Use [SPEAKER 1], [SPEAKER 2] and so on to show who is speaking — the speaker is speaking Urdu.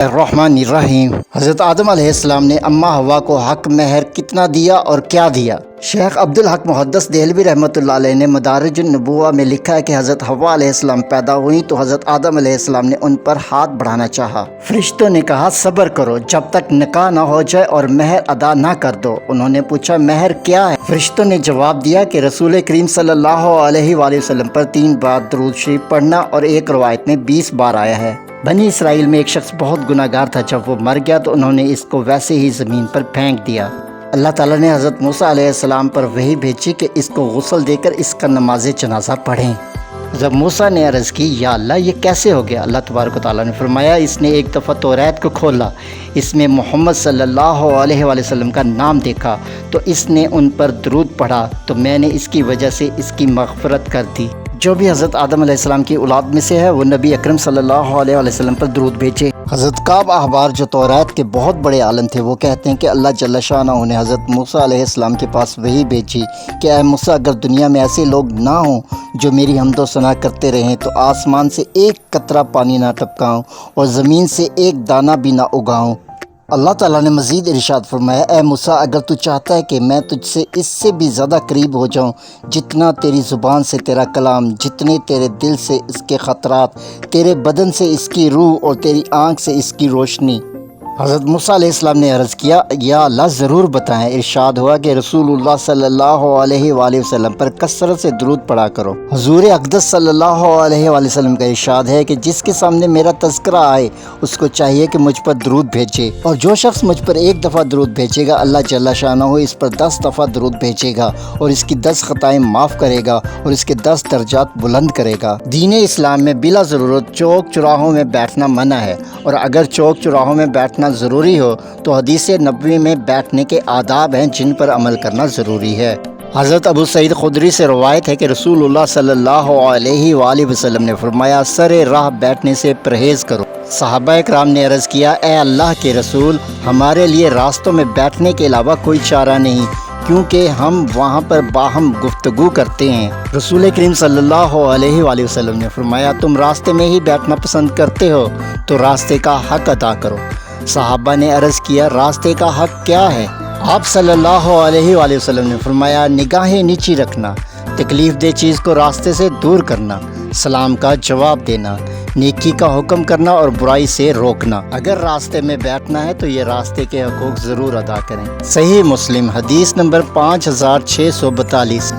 [SPEAKER 1] الرحمن حضرت آدم علیہ السلام نے اماں ہوا کو حق مہر کتنا دیا اور کیا دیا؟ شیخ عبدالحق محدث دہلوی رحمۃ اللہ علیہ نے مدارج النبوہ میں لکھا ہے کہ حضرت حوا علیہ السلام پیدا ہوئی تو حضرت آدم علیہ السلام نے ان پر ہاتھ بڑھانا چاہا۔ فرشتوں نے کہا صبر کرو جب تک نکاح نہ ہو جائے اور مہر ادا نہ کر دو۔ انہوں نے پوچھا مہر کیا ہے؟ فرشتوں نے جواب دیا کہ رسول کریم صلی اللہ علیہ وآلہ وسلم پر 3 بار درود شریف پڑھنا، اور ایک روایت میں 20 بار آیا ہے۔ بنی اسرائیل میں ایک شخص بہت گناہ گار تھا، جب وہ مر گیا تو انہوں نے اس کو ویسے ہی زمین پر پھینک دیا۔ اللہ تعالیٰ نے حضرت موسیٰ علیہ السلام پر وحی بھیجی کہ اس کو غسل دے کر اس کا نماز جنازہ پڑھیں۔ جب موسیٰ نے عرض کی یا اللہ یہ کیسے ہو گیا؟ اللہ تبارک و تعالیٰ نے فرمایا اس نے ایک دفعہ توریت کو کھولا، اس میں محمد صلی اللہ علیہ وآلہ وسلم کا نام دیکھا تو اس نے ان پر درود پڑھا تو میں نے اس کی وجہ سے اس کی مغفرت کر دی۔ جو بھی حضرت آدم علیہ السلام کی اولاد میں سے ہے وہ نبی اکرم صلی اللہ علیہ وآلہ وسلم پر درود بھیجے۔ حضرت کعب احبار جو توریت کے بہت بڑے عالم تھے، وہ کہتے ہیں کہ اللہ جل شانہ نے حضرت موسیٰ علیہ السلام کے پاس وحی بھیجی کہ اے موسیٰ اگر دنیا میں ایسے لوگ نہ ہوں جو میری حمد و ثنا کرتے رہیں تو آسمان سے ایک قطرہ پانی نہ ٹپکاؤں اور زمین سے ایک دانہ بھی نہ اگاؤں۔ اللہ تعالیٰ نے مزید ارشاد فرمایا اے موسیٰ اگر تو چاہتا ہے کہ میں تجھ سے اس سے بھی زیادہ قریب ہو جاؤں، جتنا تیری زبان سے تیرا کلام، جتنے تیرے دل سے اس کے خطرات، تیرے بدن سے اس کی روح اور تیری آنکھ سے اس کی روشنی۔ حضرت موسیٰ علیہ السلام نے عرض کیا یا اللہ ضرور بتائیں۔ ارشاد ہوا کہ رسول اللہ صلی اللہ علیہ وآلہ وسلم پر کثرت سے درود پڑھا کرو۔ حضور اقدس صلی اللہ علیہ وآلہ وسلم کا ارشاد ہے کہ جس کے سامنے میرا تذکرہ آئے اس کو چاہیے کہ مجھ پر درود بھیجے، اور جو شخص مجھ پر 1 دفعہ درود بھیجے گا اللہ جل شانہ اس پر 10 دفعہ درود بھیجے گا اور اس کی 10 خطائیں معاف کرے گا اور اس کے 10 درجات بلند کرے گا۔ دین اسلام میں بلا ضرورت چوک چراہوں میں بیٹھنا منع ہے، اور اگر چوک چراہوں میں بیٹھنا ضروری ہو تو حدیث نبوی میں بیٹھنے کے آداب ہیں جن پر عمل کرنا ضروری ہے۔ حضرت ابو سعید خدری سے روایت ہے کہ رسول اللہ صلی اللہ علیہ وآلہ وسلم نے فرمایا سر راہ بیٹھنے سے پرہیز کرو۔ صحابہ اکرام نے عرض کیا اے اللہ کے رسول ہمارے لیے راستوں میں بیٹھنے کے علاوہ کوئی چارہ نہیں، کیونکہ ہم وہاں پر باہم گفتگو کرتے ہیں۔ رسول کریم صلی اللہ علیہ وآلہ وسلم نے فرمایا تم راستے میں ہی بیٹھنا پسند کرتے ہو تو راستے کا حق ادا کرو۔ صحابہ نے عرض کیا راستے کا حق کیا ہے؟ آپ صلی اللہ علیہ وآلہ وسلم نے فرمایا نگاہیں نیچی رکھنا، تکلیف دہ چیز کو راستے سے دور کرنا، سلام کا جواب دینا، نیکی کا حکم کرنا اور برائی سے روکنا۔ اگر راستے میں بیٹھنا ہے تو یہ راستے کے حقوق ضرور ادا کریں۔ صحیح مسلم حدیث نمبر 5642۔